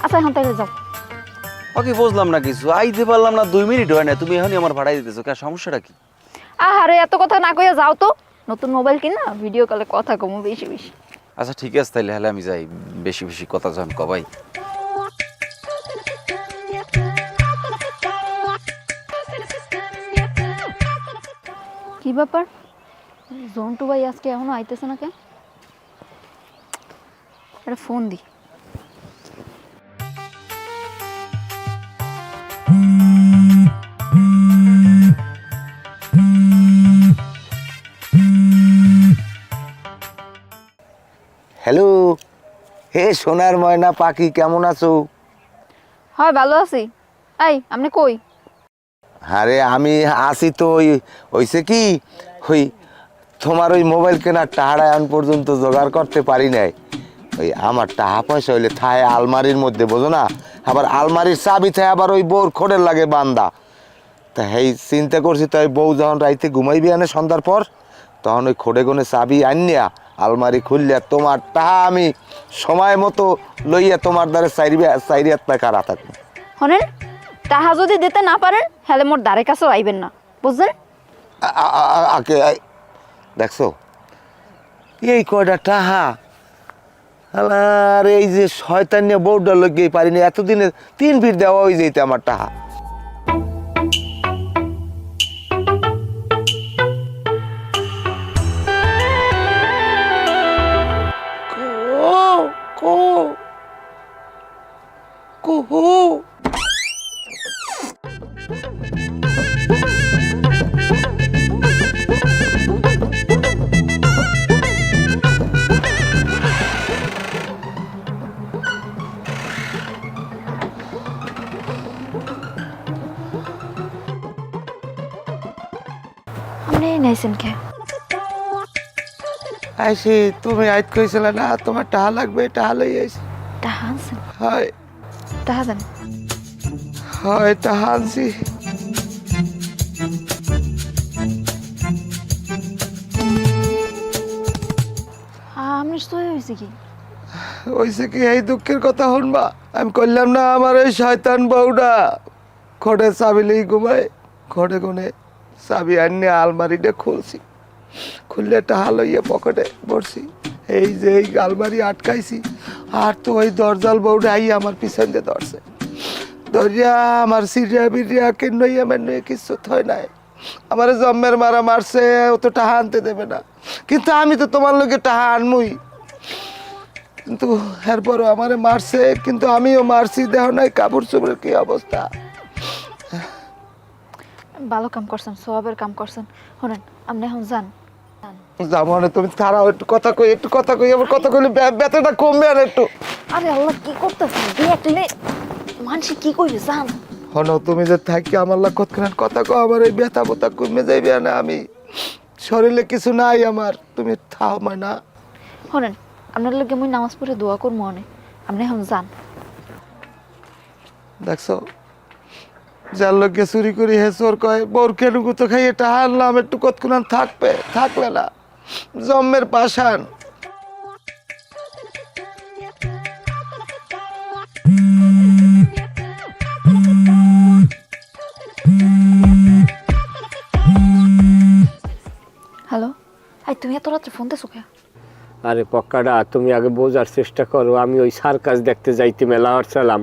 আচ্ছা, এখন তাইলে যাও। ওকে, বুঝলাম না কিছু, আইতে পারলাম না, 2 মিনিট হয় না, তুমি এখনই আমার ভাড়াই দিতেছো, কে সমস্যাটা কি? আরে, এত কথা না কইয়া যাও তো। নতুন মোবাইল কিনা ভিডিও কলে কথা কমু বেশি বেশি। আচ্ছা ঠিক আছে, তাইলে হলে আমি যাই, বেশি বেশি কথা যখন কবাই। কি ব্যাপার, জন্টু ভাই আজকে এখনো আইতেছে না কেন? একটা ফোন দি। হ্যালো, হে সোনার ময়না পাখি, কেমন আছো? হয়, ভালো আছি। এই, আপনি কই? আরে আমি আসি তো, হইছে কি, ওই তোমার ওই মোবাইল কেনার টাকাটা এখন পর্যন্ত জোগাড় করতে পারি নাই। ওই আমার টাকা পয়সা হইলে থায় আলমারির মধ্যে, বোঝো না? আবার আলমারির চাবি থায় আবার ওই বউর খোঁড়ের লাগে বান্দা। তা এই চিন্তা করছি, তো ওই বউ যখন রাইতে ঘুমাইবি আনে সন্ধ্যার পর, তখন ওই খোড়ে গনে চাবি আনিয়া আলমারি খুললিয়া তোমার টাকা আমি সময় মতো লইয়া তোমার দ্বারে চাইরি হাত পায় কারা থাকবো। শোনেন, টাহা যদি দিতে না পারেন, হলে মোর দ্বারের কাছেও আইবেন না, বুঝলেন? দেখছো এই কয়টা টাহা, আর এই যে শয়তানিয়া বউটা লইয়াই পারিনি, এতদিনে 3 ফিট দেওয়া হয়ে যেতে আমার টাহা। আপনি নাইছেন কে? আইসি তুমি আইত কইছিলে না তোমার টাহা লাগবে, টাহা লই আইছি। টাহা আনছেন? হয় টাহা দেন। হয় টাহা আনছি। আমি সই হয়েছে কি? ওইসে কি এই দুঃখের কথা শুনবা? আমি কইলাম না আমার ওই শয়তান বউটা খড়ে চাবি লই ঘুমায়, খড়ে কোণে চাবি আনিয়ে আলমারিটা খুলছি, খুললে টাহা লইয়া পকেটে ভরছি। এই যে এই আলমারি আটকাইছি, আর তো ওই দরজাল বউটা আই আমার পিছন দিয়ে ধরছে, ধরিয়া আমার সিরিয়া বিরিয়া কেন্নইয়া মেন্নইয়া কিছু থয় নাই। আমার জম্মের মারা মারছে, ও তো টাহা আনতে দেবে না, কিন্তু আমি তো তোমার লোকে টাহা আনমুই। কিন্তু এরপরও আমারে মারছে, কিন্তু আমিও মারছি, দেহ নাই কাপড় চোপড়ের কি অবস্থা। ভালো কাম করছেন, সওয়াবের কাম করছেন। শোনেন, আপনি এখন যান। যাবো না, তুমি তারাও একটু কথা কই, একটু কথা কই, আমার কথা কইলে ব্যথাটা কমবে আর একটু। আরে আল্লাহ, কি করতেছেন? দেখলে মানুষ কি কইবে? যান। হনো তুমি যে থাকি আমার লাগ কতক্ষণ কথা কও, আমার এই ব্যথা বোথা কমে যাইবে না, আমি শরীরে কিছু নাই আমার, তুমি থাও না। শোনেন, আপনার লোকে মুই নামাজ পড়ে দোয়া করবো অনেক, আপনি এখন যান। দেখছো যার লোককে চুরি করি হে চোর কয়, বোর কেনুকু তো খাইয়ে টাহা আনলাম, একটু কতক্ষণ থাকবে, থাকলে না জম্মের পাশান। হ্যালো, এই তুমি এত রাত্রে ফোন দিছো কে? আরে পক্কাটা, তুমি আগে বোঝার চেষ্টা করো। আমি ওই সার্কাস দেখতে যাইতে মেলা হচ্ছিলাম,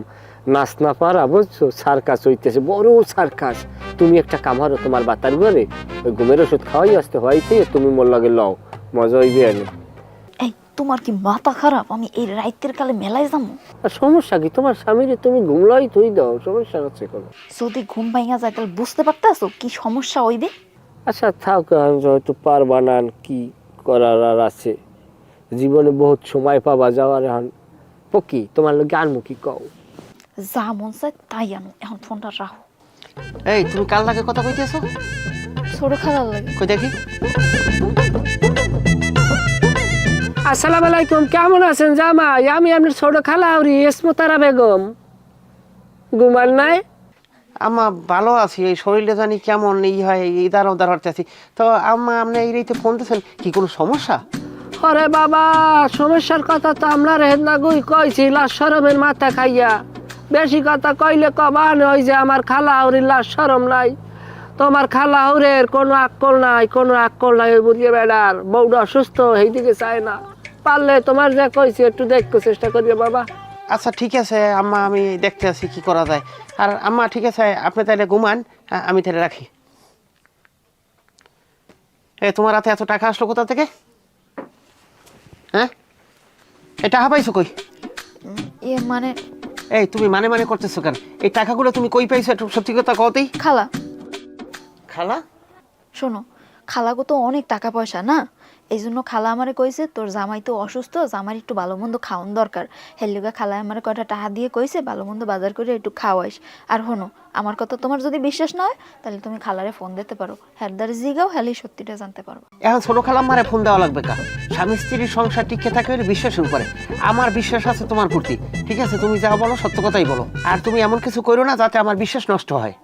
নাচ না পারা বুঝছো, সার্কাস হইতেছে, বড় সার্কাস। তুমি একটা কামারো তোমার বাতার ঘরে, ওই ঘুমের ওষুধ খাওয়াই আসতে হইতে তুমি মোর লাগে লও, মজা হইবে এনে। এই তোমার কি মাথা খারাপ? আমি এই রাইতের কালে মেলায় যাবো? আর সমস্যা কি? তোমার স্বামীরে তুমি ঘুমলাই তুই দাও, সমস্যা হচ্ছে কোনো? যদি ঘুম ভাঙা যায় তাহলে বুঝতে পারতেছো কি সমস্যা হইবে? আচ্ছা থাক, হয়তো পারবা না, কি করার আর আছে, জীবনে বহুত সময় পাবা যাওয়ার। এখন পকি তোমার লোক আনমু কি কও? যা মন চায় তাই আনো, এখন ফোনটা রাখো। এই তুমি কাল লাগে কথা কইতেছো? ছোট খারাপ লাগে। কই দেখি। আসসালামু আলাইকুম, কেমন আছেন জামাই? আমি আপনার ছোট খালা হরি ইসমতারা বেগম। ঘুমান নাই? আম্মা ভালো আছি, এই শরীরটা জানি কেমন এই হয়, এই দাঁড়াও আছি। তো আম্মা আপনি এই রেতে ফোন দিয়েছেন, কি কোনো সমস্যা? আরে বাবা, সমস্যার কথা তো আমরা রেহেদ না গুই কইছি, লাশ শরমের মাথা খাইয়া। বেশি কথা কইলে কবান ওই যে আমার খালা হরির লাশ শরম নাই। তোমার খালা হরের কোনো আক্কল নাই, কোনো আক্কল নাই। ওই বুঝিয়ে বেড়ার বউটা অসুস্থ, এইদিকে চায় না। পারলে তোমার যা কইছি একটু দেখতে চেষ্টা করিও বাবা। আচ্ছা ঠিক আছে আম্মা, আমি দেখতে আছি কি করা যায়। আর আম্মা ঠিক আছে, আপনি তাহলে ঘুমান, আমি তাহলে রাখি। এ তোমার হাতে এত টাকা আসলো কোথা থেকে? হ্যাঁ, এই টাকা পাইছো কই? ইয়ে মানে এই তুমি মানে মানে করতেছো কেন? এই টাকাগুলো তুমি কই পাইছো একটু সত্যি কথা কওতেই। খালা, খালা? শোনো, খালাগো তো অনেক টাকা পয়সা না, এই জন্য খালা আমারে কইছে তোর জামাই তো অসুস্থ, জামাই একটু ভালো মন্দ খাওয়ান দরকার। হেলিগা খালা আমারে কয়টা টাকা দিয়ে কইছে ভালো মন্দ বাজার করে একটু খাওয়াইস। আর শোনো, আমার কথা তোমার যদি বিশ্বাস না হয় তাহলে তুমি খালারে ফোন দিতে পারো, হ্যারদারে জিগাও, হেলি সত্যিটা জানতে পারবো। এখন ছোট খালা মারে ফোন দেওয়া লাগবে কা? স্বামী স্ত্রীর সংসার টিকে থাকে হলে বিশ্বাসের উপরে। আমার বিশ্বাস আছে তোমার প্রতি, ঠিক আছে? তুমি যা বলো সত্য কথাই বলো, আর তুমি এমন কিছু করো না যাতে আমার বিশ্বাস নষ্ট হয়।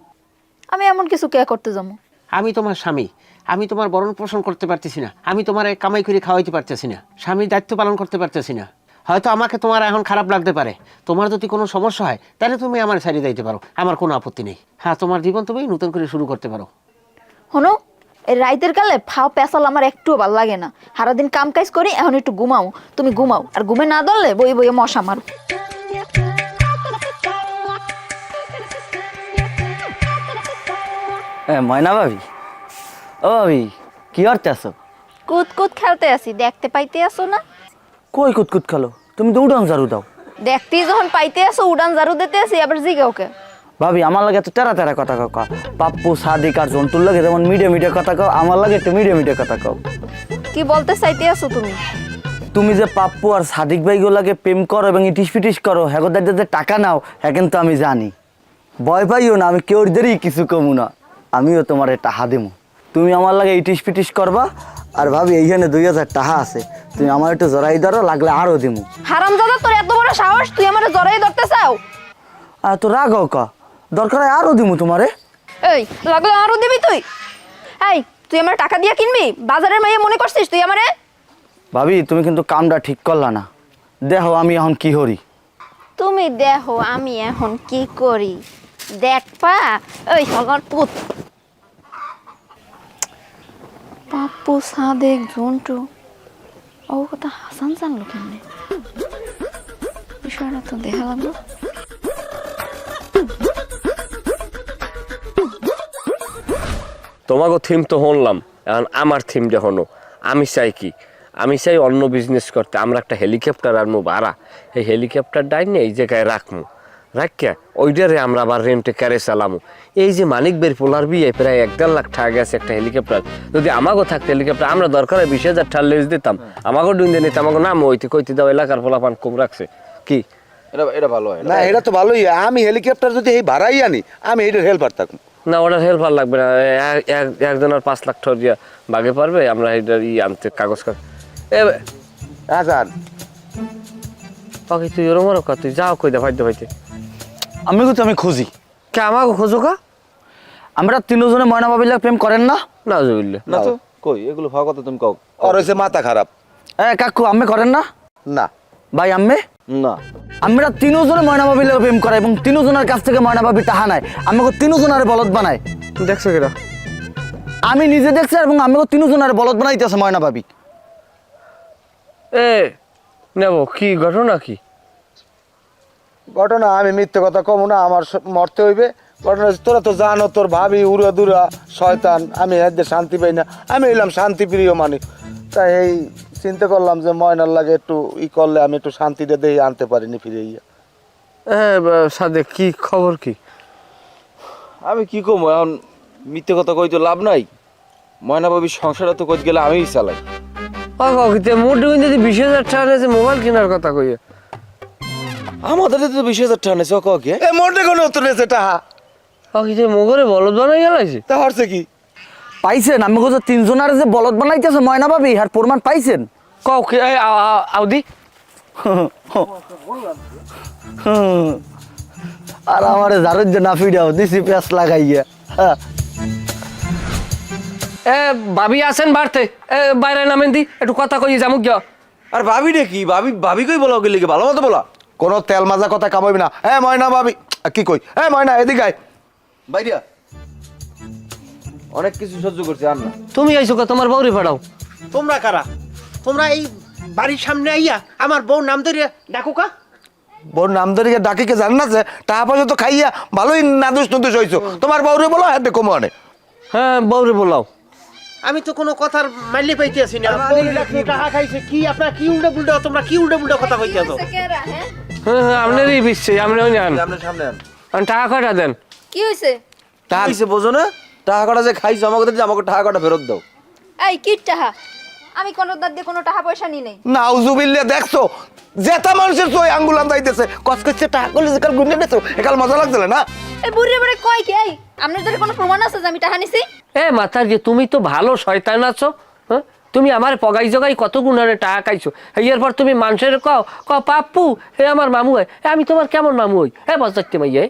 আমি এমন কিছু কে করতে যাবো? আমি তোমার স্বামী, আমি তোমার ভরণ পোষণ করতে পারতেছি না, আমি তোমার কামাই করে খাওয়াইতে পারতেছি না, স্বামীর দায়িত্ব পালন করতে পারতেছি না। হয়তো আমাকে তোমার এখন খারাপ লাগতে পারে, তোমার যদি কোনো সমস্যা হয় তাহলে তুমি আমার ছাড়িয়ে দিতে পারো, আমার কোনো আপত্তি নেই। হ্যাঁ, তোমার জীবন তুমি নতুন করে শুরু করতে পারো। শোনো, এই রাইতের কালে ফাও পেঁচাল আমার একটুও ভালো লাগে না। সারাদিন কাম কাজ করি, এখন একটু ঘুমাও। তুমি ঘুমাও, আর ঘুমে না ধরলে বই বইয়ে মশা মারো। ময়না ভাবি, ও ভাবি, কি করতে আসো? কুত কুত খেলতে আসি, দেখতে পাইতে আসো না? কই কুতকুত খেলো? তুমি তো উড়ান ঝাড়ু দাও। দেখতেই যখন পাইতে আসো উড়ান ঝাড়ু দিতে আসি, আবার জিগাও কে? ভাবি আমার লাগে তো তেরা তেরা কথা কও। পাপ্পু সাদিক আর জন্তুর লাগে যেমন মিডিয়া মিডিয়া কথা কও, আমার লাগে একটু মিডিয়া মিডিয়া কথা কও। কি বলতে চাইতে আসো তুমি? তুমি যে পাপ্পু আর সাদিক ভাই গুলাকে প্রেম করো এবং ইটিস পিটিস করো, হ্যাগোদের যে টাকা নাও, হ্যাঁ কিন্তু আমি জানি। ভয় পাইও না, আমি কেউদেরই কিছু কমু না, আমিও তোমার টাকা দেবো। তুমি আমার লাগে ইটিস পিটিস করবা আর ভাবি এইখানে 2000 টাকা আছে, তুমি আমার একটু জড়াই ধরো, লাগলে আরো দিমু। হারামজাদা, তোর এত বড় সাহস, তুই আমারে জড়াই ধরতে চাও? আর তো রাগ কা, দরকার হয় আরো দিমু তোমারে। এই লাগলে আরো দিবি তুই? এই তুই আমার টাকা দিয়ে কিনবি? বাজারের মাইয়া মনে করছিস তুই আমারে? ভাবি তুমি কিন্তু কামটা ঠিক করলা না, দেখো আমি এখন কি করি। তুমি দেখো আমি এখন কি করি, দেখ পা। ওই হলার পুত পাপ্পু, সাদেক, জন্টু, ও কথা হাসান জানলো কেমনে? বিষয়টা তো দেখা লাগলো। তোমাকে থিম তো শুনলাম, এখন আমার থিমটা হনো। আমি চাই কি, আমি চাই অন্য বিজনেস করতে। আমরা একটা হেলিকপ্টার আনবো ভাড়া, এই হেলিকপ্টার ডাইনে এই জায়গায় রাখবো, রাখিয়া ওইটারে আমরা আবার রেন্টে ক্যারে চালামো। এই যে মানিকবের পোলার বিয়ে প্রায় 1.5 লাখ টাকা গেছে একটা হেলিকপ্টার। যদি আমাকেও থাকতো হেলিকপ্টার, আমরা দরকার 20,000 টাকা লেজ দিতাম, আমাকেও ডুইতে নিতাম, আমাকে নাম হইতে কইতে দাও এলাকার পোলাপান কম রাখছে কি। এটা ভালো হয় না, এটা তো ভালোই। আমি হেলিকপ্টার যদি এই ভাড়াই আনি, আমি এইটার হেল্পার থাকুন। না, ওটার হেল্পার লাগবে না, একজনের 5 লাখ টাকা দিয়া বাগে পারবে। আমরা এটার আনতে কাগজ আচ্ছা পাখি, তুই ওরম তুই যাও কই দে ভাইতে ভাইতে। আমি কিন্তু আমি খুঁজি, কে আমাকে খোঁজো কা? আমরা তিনজনে ময়না ভাবিলা প্রেম করেন না? না জুবিল্লে না তো কই, এগুলো ভালো কথা তুমি কও। আর হয়েছে মাথা খারাপ। কাকু আমি করেন না? না ভাই আম্মে না, আমরা তিনজনে ময়না ভাবিলা প্রেম করাই এবং তিনজনের কাছ থেকে ময়না ভাবি টাহা নাই, আমাকে তিনজনের বলদ বানায়। দেখছো কিনা? আমি নিজে দেখছি এবং আমাকে তিনজনের বলদ বানাইতেছে ময়না ভাবি। এ নেব কি ঘটনা কি? ঘটনা আমি মিথ্যে কথা কমু না, আমার মরতে হইবে। ঘটনা হচ্ছে, তোরা তো জানো তোর ভাবি উড়া দুরা শয়তান, আমি এদের শান্তি পাই না। আমি এলাম শান্তিপ্রিয় মানুষ, তাই এই চিন্তা করলাম যে ময়নার লাগে একটু করলে আমি একটু শান্তিটা দিয়ে আনতে পারিনি ফিরে ইয়া। সাদে কি খবর কি? আমি কি কম, এখন মিথ্যে কথা কই তো লাভ নাই। ময়না বাবির সংসারটা তো কই গেলে আমিই চালাই। মোটে যদি 20,000 টাকা নিয়েছে মোবাইল কেনার কথা কইয়ে, আমাদের তো 20,000 টাকা নেছে কে? এ মোটে কোনো উত্তর নেছে টাহা মোগরে বলদ বানাই গেলাইছে। তা হচ্ছে কি পাইছেন? আমি কোথাও তিনজনের যে বলদ বানাইতেছে ময়না ভাবি, আর প্রমাণ পাইছেন? কও কি? আউদি আর আমার জারুর যে না ফিরাও দিছি পেঁচ লাগাইয়া। ভাবি আছেন বাড়তে, বাইরে নামেন দি একটু কথা কই জামুক গিয়া। আর ভাবি রে কি, ভাবি কই বলা গেলে ভালো মতো বলা। কোনো তেল মাজা কথা কামাইবি না। হ্যাঁ ময়না ভাবি কি কই, হ্যাঁ ময়না এদিকে আয়। বাইরিয়া অনেক কিছু সহ্য করছি, আর না। তুমি আইছো কা, তোমার বউরে ফাড়াও। তোমরা কারা? তোমরা এই বাড়ির সামনে আইয়া আমার বউ নাম ধরে ডাকো কা? বউর নাম ধরে ডাকিকে জান না যে টাকা পয়সা তো খাইয়া ভালোই নাদুস নুদুস হইছো। তোমার বউরে বলো, হ্যাঁ দেখো মনে। হ্যাঁ বউরে বলাও। আমি তো কোনো কথার মাইলে পাইতে আছি না। টাকা খাইছে কি? আপনার কি উল্টা পুল্টা, তোমরা কি উল্টা পুল্টা কথা কইতে আছো? হ্যাঁ আপনারই বিশ্বাস, আপনি ওই নেন। আপনার সামনে আন। টাকা কয়টা দেন? কি হয়েছে? টাকা দিছে বোঝো না? টাকা কটা যে খাইছো আমাকে দিতে, আমাকে টাকা কটা ফেরত দাও। এই কি টাকা? আমি কোনো দাদ দিয়ে কোনো টাকা পয়সা নি নাই। নাউজুবিল্লাহ, দেখছো জেতা মানুষের তো আঙ্গুলাম যাইতেছে কস করছে টাকা করলে যে কাল গুনে নেছো একাল মজা লাগছিল না। এই বুড়ি বুড়ি কয় কি? এই আপনার দ্বারা কোনো প্রমাণ আছে যে আমি টাকা নিছি? মাতার যে তুমি তো ভালো শয়তান আছো। হ্যাঁ, তুমি আমার পগাই জগাই কত গুণারে টাকা খাইছো, এরপর তুমি মানুষের কও পাপ্পু হে আমার মামু হয়। আমি তোমার কেমন মামু হই? বজাতে মাইয়ে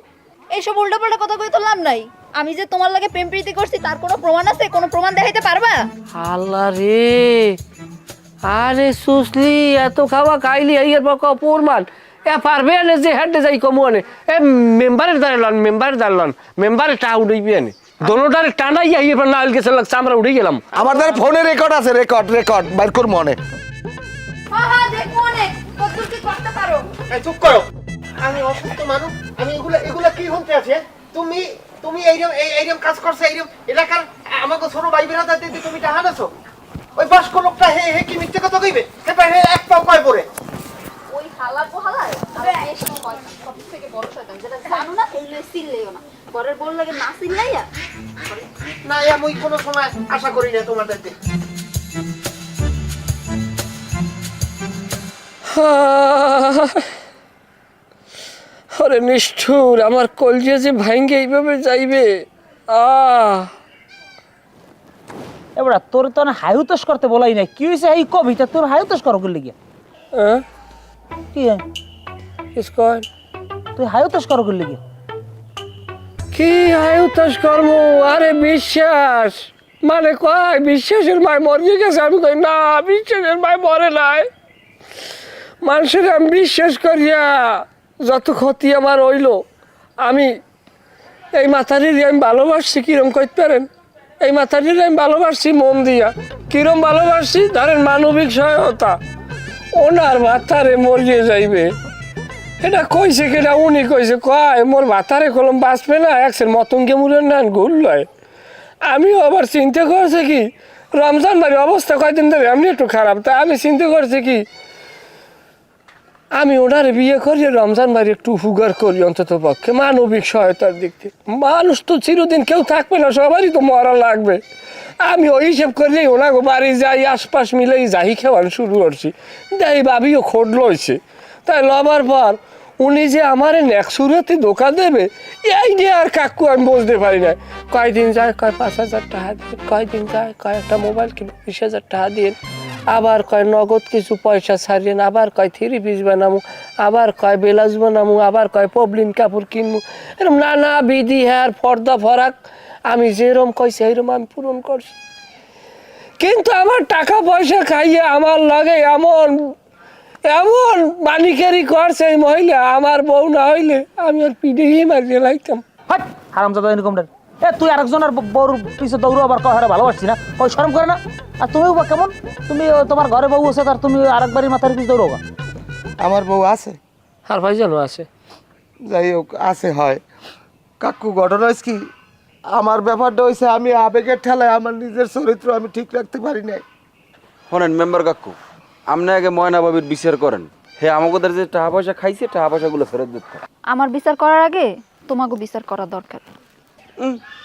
এইসব উল্টা পাল্টা কথা কই তো লাভ নাই। আমি যে তোমার লাগে প্রেম প্রীতি করছি তার কোনো প্রমাণ আছে? কোনো প্রমাণ দেখাইতে পারবা? আল্লাহ রে, আরে সুসলি এত খাওয়া খাইলি এরপর প্রমাণ পারবে আনে যে হেঁটে যাই কমু আনে। মেম্বারের দাঁড়ালাম, মেম্বারের টা উঠেই আনে দোনোটারে টানাই এরপর না হলে গেছে লাগছে আমরা উঠে গেলাম। আমার দ্বারা ফোনে রেকর্ড আছে, রেকর্ড বাইর কর মনে। হ্যাঁ হ্যাঁ দেখো অনেক কতদূর কি করতে পারো। এই চুপ করো, আমি অসুস্থ মানুষ, আমি এগুলা কি শুনতে আছে? তুমি এইরকম কাজ করছো, এইরকম এলাকার আমাকে ছোট ভাই বেড়াতে দিতে তুমি টাকা নেছো? ওই বয়স্ক লোকটা হে কি মিথ্যে কথা কইবে? হে এক পাও কয় পরে ওই হালা পোহালায় বেশি শয়তান, সবথেকে বড় শয়তান যেটা জানো না সেইলে সিললেও না। ঘরের বল লাগে না সিললাইয়া না, আমি কোনো সময় আশা করি না তোমাদের থেকে। আরে নিষ্ঠুর, আমার কলজে যে ভাঙ্গে এইভাবে যাইবে। এবার তোর তো না হায়ুতস করতে বলাই নাই, কি হয়েছে এই কবিতা তোর হায়ুতস করো করলি গিয়া? কি ইসকন তুই হায়ুতস করো করলি গিয়া? কি আয়ুতাস কর্ম? আরে বিশ্বাস মানে কয় বিশ্বাসের মায় মরে গেছে, আমি কই না বিশ্বাসের মায় মরে নাই। মানুষের আমি বিশ্বাস করিয়া যত ক্ষতি আমার হইল, আমি এই মাথারির আমি ভালোবাসছি। কিরম কইতে পারেন? এই মাথারির আমি ভালোবাসছি মন দিয়া। কিরম ভালোবাসছি? ধরেন মানবিক সহায়তা, ওনার মাথারে মরিয়ে যাইবে এটা কইছে কেটা? উনি কইছে কয় মোর মাথারে কলম বাঁচবে না, একসের মতঙ্গে মুরের নান ঘুর লয়। আমিও আবার চিন্তা করছে কি রমজান বাড়ির অবস্থা কয়দিন ধরে এমনি একটু খারাপ, তা আমি চিন্তা করছি কি আমি ওনারে বিয়ে করি, রমজান বাড়ি একটু উপকার করি অন্তত পক্ষে মানবিক সহায়তার দিক থেকে। মানুষ তো চিরদিন কেউ থাকবে না, সবারই তো মরা লাগবে। আমি ওই হিসেব করেই ওনাকে বাড়ি যাই, আশপাশ মিলেই যাই খাওয়ানো শুরু করছি। দেখ ভাবিও খোঁজ লইছে, তাই লবার পর উনি যে আমার নেক্সুরাতে ধোকা দেবে এই নিয়ে আর কাকু আমি বুঝতে পারি না। কয়দিন যায় কয় 5,000 টাকা দিন, কয়দিন যায় কয় একটা মোবাইল কিনে 20,000 টাকা দিন, আবার কয় নগদ কিছু পয়সা ছাড়িয়েন, আবার কয় 3 পিস বানামু, আবার কয় ব্লাউজ বানামু, আবার কয় পবলিন কাপড় কিনবো। এরকম নানা বিধি হ্যার ফর্দা ফরাক আমি যেরকম কইছি এইরকম আমি পূরণ করছি। কিন্তু আমার টাকা পয়সা খাইয়ে আমার লাগে এমন এমন মানিকারি করছে এই মহিলা, আমার বউ না হইলে আমি আর পিঠেই মারিয়ে লাগতাম। হাট হারামজাদা এরকম ডেন। তুই আরেকজনের বউর পিছে দৌড়ো আবার কয় হারে ভালোবাসছি না, ওই শরম করে না? আর তুমিও বা কেমন? তুমি তোমার ঘরে বউ আছে তার তুমি আরেকবারই মাথার পিছে দৌড়ো? আমার বউ আছে, আর ভাই জানো আছে, যাই হোক আছে হয়। কাকু ঘটনা হয়েছে কি, আমার ব্যাপারটা হয়েছে আমি আবেগের ঠেলায় আমার নিজের চরিত্র আমি ঠিক রাখতে পারি নাই। শোনেন মেম্বার কাকু, আপনি আগে ময়না বাবির বিচার করেন। হে আমাদের যে টাকা পয়সা খাইছে টাকা পয়সাগুলো ফেরত দিতে। আমার বিচার করার আগে তোমাকেও বিচার করা দরকার।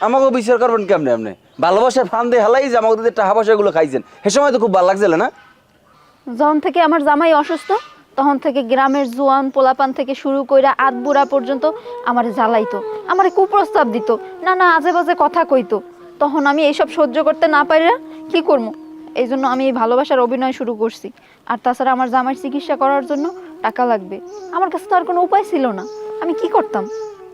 আমাকেও বিচার করবেন কেমনে? আপনি ভালোবাসার ফান দিয়ে হালাই যে আমাদের যে টাকা পয়সাগুলো খাইছেন, সে সময় তো খুব ভালো লাগছিল না? যখন থেকে আমার জামাই অসুস্থ তখন থেকে গ্রামের জোয়ান পোলাপান থেকে শুরু কইরা আধবুড়া পর্যন্ত আমারে জ্বালাইতো, আমারে কুপ্রস্তাব দিত, না না আজে বাজে কথা কইতো। তখন আমি এইসব সহ্য করতে না পারি না, কি করবো? এই জন্য আমি এই ভালোবাসার অভিনয় শুরু করছি। আর তাছাড়া আমার জামাইয়ের চিকিৎসা করার জন্য টাকা লাগবে, আমার কাছে তো আর কোনো উপায় ছিল না। আমি কি করতাম?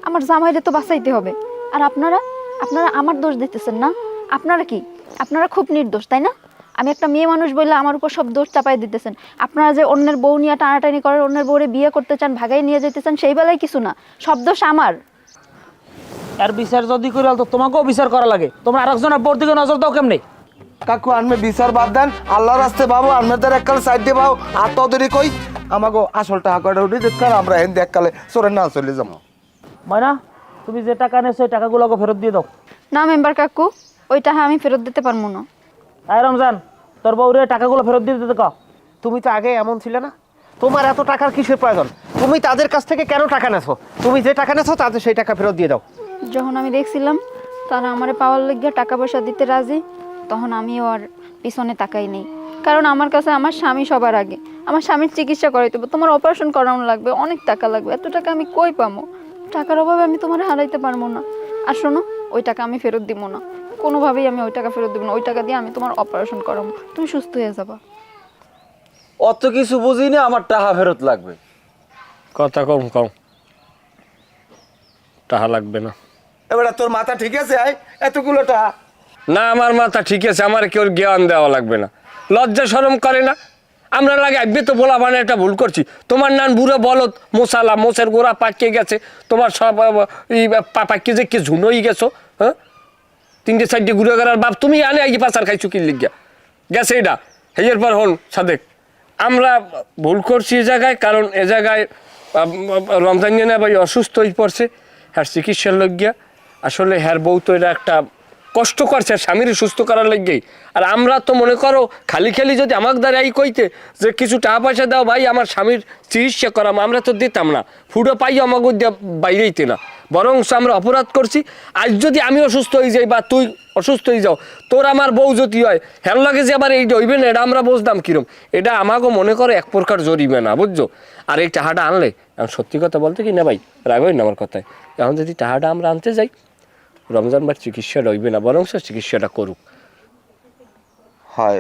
আমার জামাইরে তো বাঁচাইতে হবে। আর আপনারা আপনারা আমার দোষ দিতেছেন না? আপনারা কি আপনারা খুব নির্দোষ, তাই না? আমি একটা মেয়ে মানুষ বললে আমার উপর সব দোষ চাপাই দিতেছেন। আপনারা যে অন্যের বউ নিয়ে টানাটানি করেন, অন্যের বউরে বিয়ে করতে চান, ভাগাই নিয়ে যেতে চান, সেই বেলায় কিছু না, সব দোষ আমার। আর বিচার যদি করে তো তোমাকেও বিচার করা লাগে। তোমরা আরেকজনের বোর দিকে নজর দাও কেমনে? কাকু আনমে বিচার বাদ দেন, আল্লাহর রাস্তে পাবো আনমেদের এককাল সাইড দিয়ে পাবো। আর তদরি কই আমাকে আসল টাকা কয়টা উঠে দিতে আমরা হেন এককালে চোরের না চলে যাবো। ময়না তুমি যে টাকা নেছো ওই টাকাগুলোকে ফেরত দিয়ে দাও। না মেম্বার কাকু, ওই টাকা আমি ফেরত দিতে পারবো না। আয় রমজান, তোর বউরে টাকাগুলো ফেরত দিয়ে দিতে কও। তুমি তো আগে এমন ছিলে না? তোমার এত টাকার কিসের প্রয়োজন? তুমি তাদের কাছ থেকে কেন টাকা নেছো? তুমি যে টাকা নেছো তাদের সেই টাকা ফেরত দিয়ে দাও। যখন আমি দেখছিলাম তারা আমারে পাওয়ার লাগিয়া টাকা পয়সা দিতে রাজি, তখন আমিও আর পিছনে তাকাই নেই। কারণ আমার কাছে আমার স্বামী সবার আগে। আমার স্বামীর চিকিৎসা করাইতে হবে, তোমার অপারেশন করানো লাগবে, অনেক টাকা লাগবে। এত টাকা আমি কই পাবো? টাকার অভাবে আমি তোমার হারাইতে পারবো না। আর শোনো, ওই টাকা আমি ফেরত দিব না, কোনোভাবেই আমি ওই টাকা ফেরত দিব না। ওই টাকা দিয়ে আমি তোমার অপারেশন করাবো, তুমি সুস্থ হয়ে যাবা। অত কিছু বুঝি না, আমার টাকা ফেরত লাগবে। কথা কম কম, টাকা লাগবে না। এবার তোর মাথা ঠিক আছে? আয় এতগুলো টাকা না আমার মাথা ঠিক আছে, আমার কেউ জ্ঞান দেওয়া লাগবে না। লজ্জা শরম করে না? আমরা লাগে আইবে তো বলা মানে একটা ভুল করছি। তোমার নান বুড়ো বলত মশালা, মোষের গোড়া পাকিয়ে গেছে, তোমার সব পাকিয়ে যে কে ঝুনোই গেছো। হ্যাঁ 3-4 ঘুরে গেলার বাপ তুমি আনে আগে পাচার খাইছো কি লিখিয়া গেছে এটা। এর পর হন সাদেক আমরা ভুল করছি এ জায়গায়, কারণ এ জায়গায় রমজান না ভাই অসুস্থ হয়ে পড়ছে, হ্যার চিকিৎসার লজ্ঞা। আসলে হ্যার বউ তো এটা একটা কষ্ট করছে স্বামীর সুস্থ করার লাগেই। আর আমরা তো মনে করো খালি খালি যদি আমাকে দ্বারা এই কইতে যে কিছু টাকা পয়সা দাও ভাই আমার স্বামীর চিকিৎসা করাম, আমরা তো দিতাম না। ফুটো পাই আমাকে বাইরেইতে না, বরং আমরা অপরাধ করছি। আজ যদি আমি অসুস্থ হয়ে যাই বা তুই অসুস্থ হয়ে যাও, তোর আমার বউ যদি হয়, হ্যাঁ লাগে যে আবার এইটা হইবে না, এটা আমরা বুঝতাম কিরম। এটা আমাকে মনে করো এক প্রকার জরিবে না, বুঝছো? আর এই টাকাটা আনলে এখন সত্যি কথা বলতে কি না ভাই, রাগই না আমার কথায়, এখন যদি টাকাটা আমরা আনতে যাই রমজান ভাই চিকিৎসাটা হইবে না, বরং চিকিৎসাটা করুক। হয়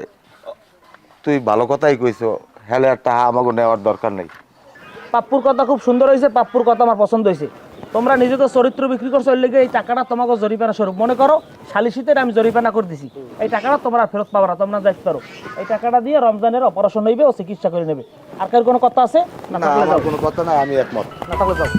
তুই ভালো কথাই কইছো, হেলে আর টাকা আমাকে নেওয়ার দরকার নেই। পাপ্পুর কথা খুব সুন্দর হয়েছে, পাপ্পুর কথা আমার পছন্দ হয়েছে। তোমরা নিজেদের চরিত্র বিক্রি করছো, ওই লেগে এই টাকাটা তোমাকে জরিমানা স্বরূপ মনে করো, শালিশিতে আমি জরিমানা করে দিছি। এই টাকাটা তোমরা ফেরত পাবো না, তোমরা যাইতে পারো। এই টাকাটা দিয়ে রমজানের অপারেশন হইবে ও চিকিৎসা করে নেবে। আর কার কোনো কথা আছে না? থাকলে যাও। কোনো কথা নাই, আমি একমত। না থাকলে যাও।